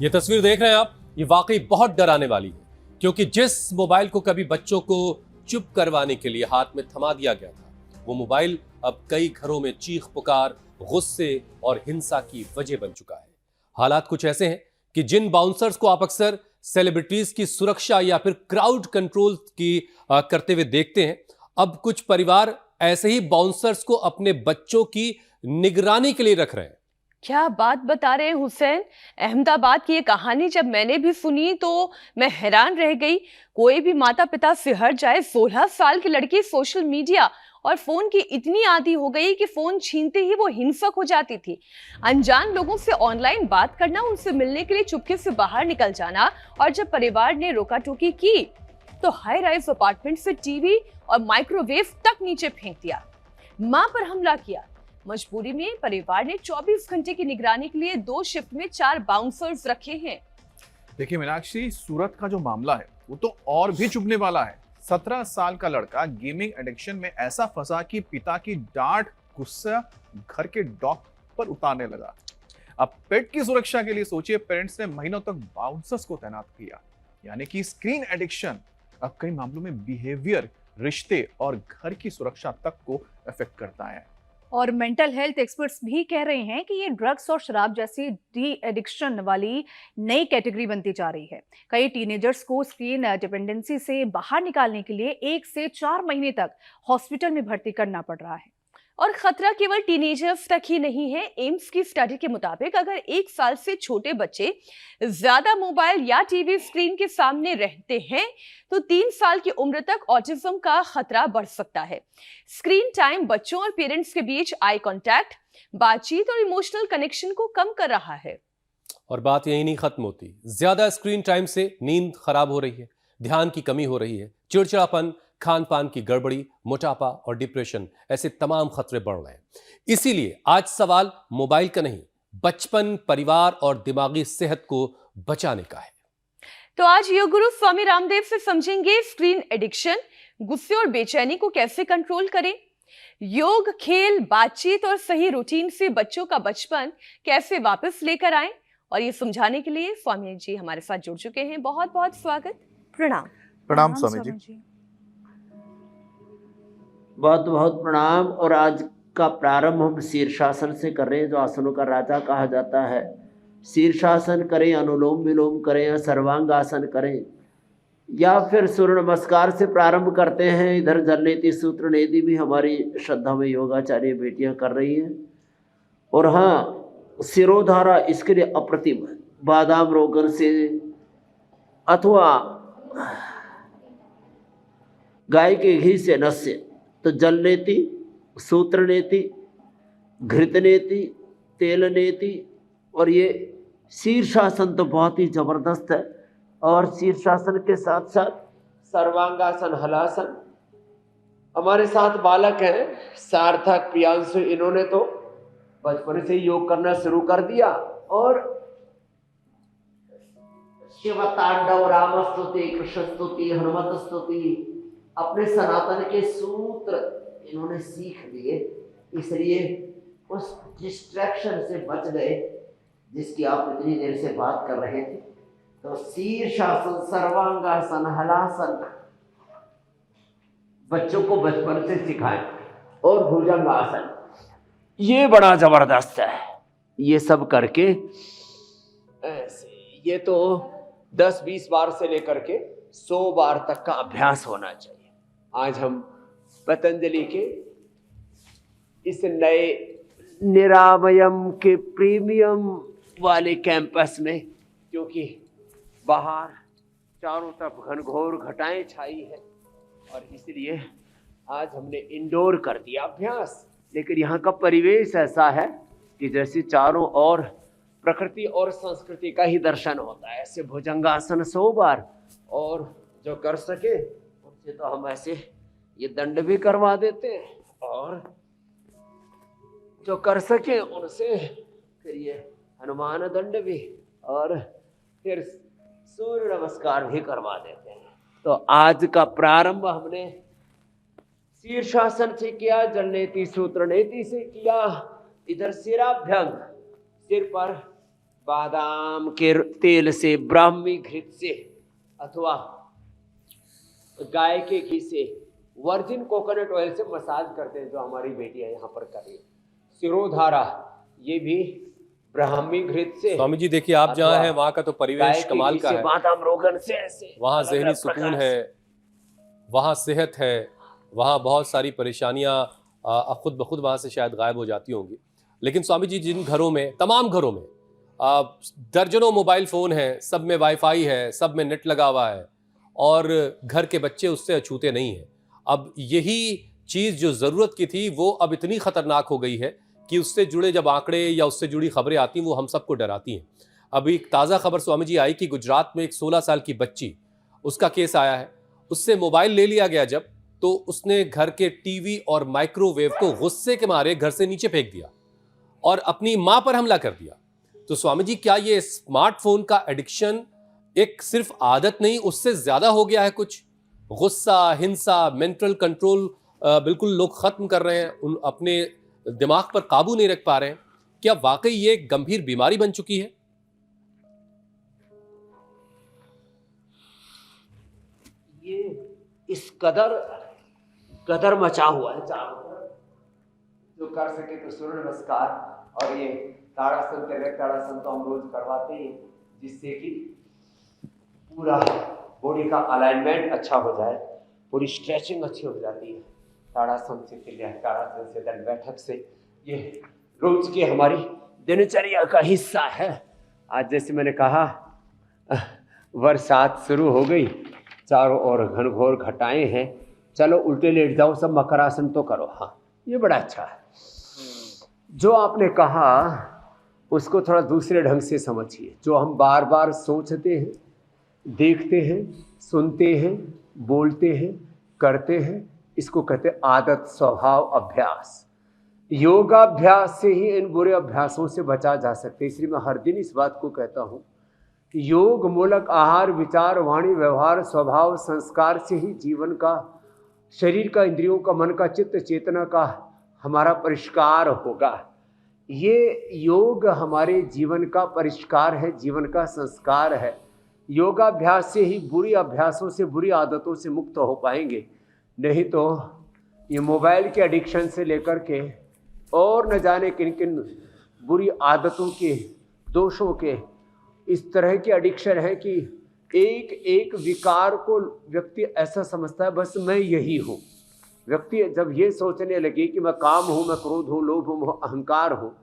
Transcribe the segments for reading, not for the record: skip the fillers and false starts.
ये तस्वीर देख रहे हैं आप, ये वाकई बहुत डराने वाली है, क्योंकि जिस मोबाइल को कभी बच्चों को चुप करवाने के लिए हाथ में थमा दिया गया था, वो मोबाइल अब कई घरों में चीख पुकार, गुस्से और हिंसा की वजह बन चुका है। हालात कुछ ऐसे हैं कि जिन बाउंसर्स को आप अक्सर सेलिब्रिटीज की सुरक्षा या फिर क्राउड कंट्रोल की करते हुए देखते हैं, अब कुछ परिवार ऐसे ही बाउंसर्स को अपने बच्चों की निगरानी के लिए रख रहे हैं। क्या बात बता रहे हैं हुसैन। अहमदाबाद की ये कहानी जब मैंने भी सुनी तो मैं हैरान रह गई। कोई भी माता पिता सिहर जाए। 16 साल की लड़की सोशल मीडिया और फोन की इतनी आदी हो गई कि फोन छीनते ही वो हिंसक हो जाती थी। अनजान लोगों से ऑनलाइन बात करना, उनसे मिलने के लिए चुपके से बाहर निकल जाना, और जब परिवार ने रोका टोकी की तो हाई राइज अपार्टमेंट से टीवी और माइक्रोवेव तक नीचे फेंक दिया। मां पर हमला किया। मजबूरी में परिवार ने 24 घंटे की निगरानी के लिए 2 शिफ्ट में 4 बाउंसर्स रखे हैं। देखिए मीनाक्षी, सूरत का जो मामला है वो तो और भी चुभने वाला है। 17 साल का लड़का गेमिंग एडिक्शन में ऐसा फंसा कि पिता की डांट गुस्सा घर के डॉग पर उतारने लगा। अब पेट की सुरक्षा के लिए सोचिए, पेरेंट्स ने महीनों तक बाउंसर्स को तैनात किया। यानी कि स्क्रीन एडिक्शन अब कई मामलों में बिहेवियर, रिश्ते और घर की सुरक्षा तक को इफेक्ट करता है। और मेंटल हेल्थ एक्सपर्ट्स भी कह रहे हैं कि ये ड्रग्स और शराब जैसी डी एडिक्शन वाली नई कैटेगरी बनती जा रही है। कई टीनेजर्स को स्क्रीन डिपेंडेंसी से बाहर निकालने के लिए 1 से 4 महीने तक हॉस्पिटल में भर्ती करना पड़ रहा है। और खतरा केवल टीनेजर्स तक ही नहीं है। एम्स की स्टडी के मुताबिक अगर 1 साल से छोटे बच्चे ज्यादा मोबाइल या टीवी स्क्रीन के सामने रहते हैं तो 3 साल की उम्र तक ऑटिज्म का खतरा बढ़ सकता है। स्क्रीन टाइम बच्चों और पेरेंट्स के बीच आई कांटेक्ट, बातचीत और इमोशनल कनेक्शन को कम कर रहा है। और बात यही नहीं खत्म होती। ज्यादा स्क्रीन टाइम से नींद खराब हो रही है, ध्यान की कमी हो रही है, चिड़चिड़ापन, खान पान की गड़बड़ी, मोटापा और डिप्रेशन, ऐसे तमाम खतरे बढ़ रहे हैं। इसीलिए आज सवाल मोबाइल का नहीं, बचपन, परिवार और दिमागी सेहत को बचाने का है। तो आज योग गुरु स्वामी रामदेव से समझेंगे स्क्रीन एडिक्शन, गुस्से और बेचैनी को कैसे कंट्रोल करें। योग, खेल, बातचीत और सही रूटीन से बच्चों का बचपन कैसे वापस लेकर आएं, और ये समझाने के लिए स्वामी जी हमारे साथ जुड़ चुके हैं। बहुत बहुत स्वागत। प्रणाम। प्रणाम स्वामी जी। बहुत बहुत प्रणाम। और आज का प्रारंभ हम शीर्षासन से कर रहे हैं, जो आसनों का राजा कहा जाता है। शीर्षासन करें, अनुलोम विलोम करें, या सर्वांगासन करें, या फिर सूर्य नमस्कार से प्रारंभ करते हैं। इधर जलनेति सूत्र नेति भी हमारी श्रद्धा में योगाचार्य बेटियां कर रही हैं। और हाँ, सिरोधारा इसके लिए अप्रतिम है। बादाम रोगन से अथवा गाय के घी से नस्य, तो जल नेति, सूत्र नेति, घृत नेति, तेल नेति, और ये शीर्षासन तो बहुत ही जबरदस्त है। और शीर्षासन के साथ साथ सर्वांगासन, हलासन। हमारे साथ बालक हैं सार्थक, प्रियांशु, इन्होंने तो बचपन से ही योग करना शुरू कर दिया। और शिव तांडव, राम स्तुति, कृष्ण स्तुति, हनुमत स्तुति, अपने सनातन के सूत्र इन्होंने सीख लिए, इसलिए उस डिस्ट्रैक्शन से बच गए जिसकी आप इतनी देर से बात कर रहे थे। तो शीर्षासन, सर्वांगासन, हलासन बच्चों को बचपन से सिखाएं। और भुजंगासन, ये बड़ा जबरदस्त है। ये सब करके ऐसे, ये तो 10-20 बार से लेकर के 100 बार तक का अभ्यास होना चाहिए। आज हम पतंजलि के इस नए निरामयम के प्रीमियम वाले कैंपस में, क्योंकि बाहर चारों तरफ घनघोर घटाएं छाई है, और इसलिए आज हमने इंडोर कर दिया अभ्यास। लेकिन यहाँ का परिवेश ऐसा है कि जैसे चारों ओर प्रकृति और संस्कृति का ही दर्शन होता है। ऐसे भुजंगासन 100 बार, और जो कर सके उनसे तो हम ऐसे ये दंड भी करवा देते हैं, और जो कर सके उनसे फिर ये हनुमान दंड भी, और फिर सूर्य नमस्कार भी करवा देते हैं। तो आज का प्रारंभ हमने शीर्षासन से किया, जलनेति सूत्र नेति से किया। इधर सिराभ्यंग, सिर पर बादाम के तेल से, ब्राह्मी घृत से, अथवा गाय के घी से, वर्जिन कोकोनट ऑयल से मसाज करते हैं, जो हमारी बेटियां यहाँ पर कर रही है। सिरोधारा, ये भी ब्राह्मी घृत से। स्वामी जी देखिए, आप जहाँ हैं वहाँ का तो परिवेश कमाल का है। बादाम रोगन से ऐसे वहाँ ज़हनी सुकून है, वहाँ सेहत है, वहाँ बहुत सारी परेशानियाँ खुद ब खुद वहाँ से शायद गायब हो जाती होंगी। लेकिन स्वामी जी, जिन घरों में, तमाम घरों में दर्जनों मोबाइल फ़ोन हैं, सब में वाईफाई है, सब में नेट लगा हुआ है और घर के बच्चे उससे अछूते नहीं हैं। अब यही चीज़ जो ज़रूरत की थी वो अब इतनी ख़तरनाक हो गई है कि उससे जुड़े जब आंकड़े या उससे जुड़ी खबरें आती हैं वो हम सबको डराती हैं। अभी एक ताज़ा खबर स्वामी जी आई कि गुजरात में एक 16 साल की बच्ची, उसका केस आया है, उससे मोबाइल ले लिया गया जब, तो उसने घर के टीवी और माइक्रोवेव को गुस्से के मारे घर से नीचे फेंक दिया और अपनी माँ पर हमला कर दिया। तो स्वामी जी, क्या ये स्मार्टफोन का एडिक्शन एक सिर्फ आदत नहीं, उससे ज़्यादा हो गया है कुछ? गुस्सा, हिंसा, मेंटल कंट्रोल बिल्कुल लोग ख़त्म कर रहे हैं, उन अपने दिमाग पर काबू नहीं रख पा रहे हैं। क्या वाकई ये एक गंभीर बीमारी बन चुकी है? ये इस कदर मचा हुआ है चारों तरफ। जो कर सके तो सूर्य नमस्कार और ये ताड़ासन, ताड़ासन तो हम रोज करवाते हैं, जिससे कि पूरा बॉडी का अलाइनमेंट अच्छा हो जाए, पूरी स्ट्रेचिंग अच्छी हो जाती है। ताड़ासन से क्रिया, ताड़ासन से दंड बैठक से, ये रोज की हमारी दिनचर्या का हिस्सा है। आज जैसे मैंने कहा, बरसात शुरू हो गई, चारों ओर घनघोर घटाएं हैं, चलो उल्टे लेट जाओ, सब मकरासन तो करो। हाँ, ये बड़ा अच्छा है। जो आपने कहा उसको थोड़ा दूसरे ढंग से समझिए। जो हम बार बार सोचते हैं, देखते हैं, सुनते हैं, बोलते हैं, करते हैं, इसको कहते हैं आदत, स्वभाव, अभ्यास। योगाभ्यास से ही इन बुरे अभ्यासों से बचा जा सकते। इसलिए मैं हर दिन इस बात को कहता हूँ कि योग मूलक आहार, विचार, वाणी, व्यवहार, स्वभाव, संस्कार से ही जीवन का, शरीर का, इंद्रियों का, मन का, चित्त चेतना का हमारा परिष्कार होगा। ये योग हमारे जीवन का परिष्कार है, जीवन का संस्कार है। योगाभ्यास से ही बुरी अभ्यासों से, बुरी आदतों से मुक्त हो पाएंगे। नहीं तो ये मोबाइल के एडिक्शन से लेकर के और न जाने किन किन बुरी आदतों के, दोषों के, इस तरह के एडिक्शन है कि एक एक विकार को व्यक्ति ऐसा समझता है बस मैं यही हूँ। व्यक्ति जब ये सोचने लगे कि मैं काम हूँ, मैं क्रोध हूँ, लोभ हूँ, अहंकार हूँ,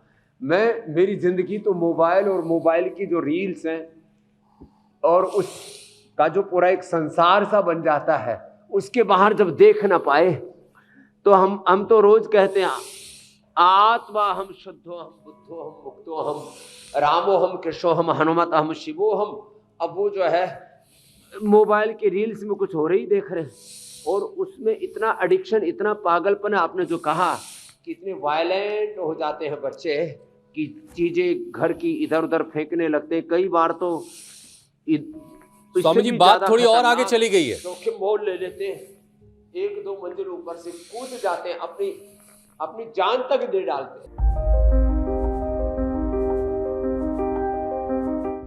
मेरी जिंदगी तो मोबाइल और मोबाइल की जो रील्स हैं और उसका जो पूरा एक संसार सा बन जाता है, उसके बाहर जब देख ना पाए तो हम तो रोज कहते हैं आत्मा हम शुद्धो हम बुद्धो हम मुक्तो हम रामो हम कृष्णो हम हनुमत हम शिवो हम। अब वो जो है मोबाइल के रील्स में कुछ हो रही देख रहे हैं और उसमें इतना एडिक्शन, इतना पागलपन है। आपने जो कहा कि इतने वायलेंट हो जाते हैं बच्चे कि चीजें घर की इधर उधर फेंकने लगते हैं। कई बार तो स्वामी जी बात थोड़ी और आगे चली गई है, जोखिम मोल ले लेते हैं, 1-2 मंजिल ऊपर से कूद जाते हैं, अपनी जान तक दे डालते हैं।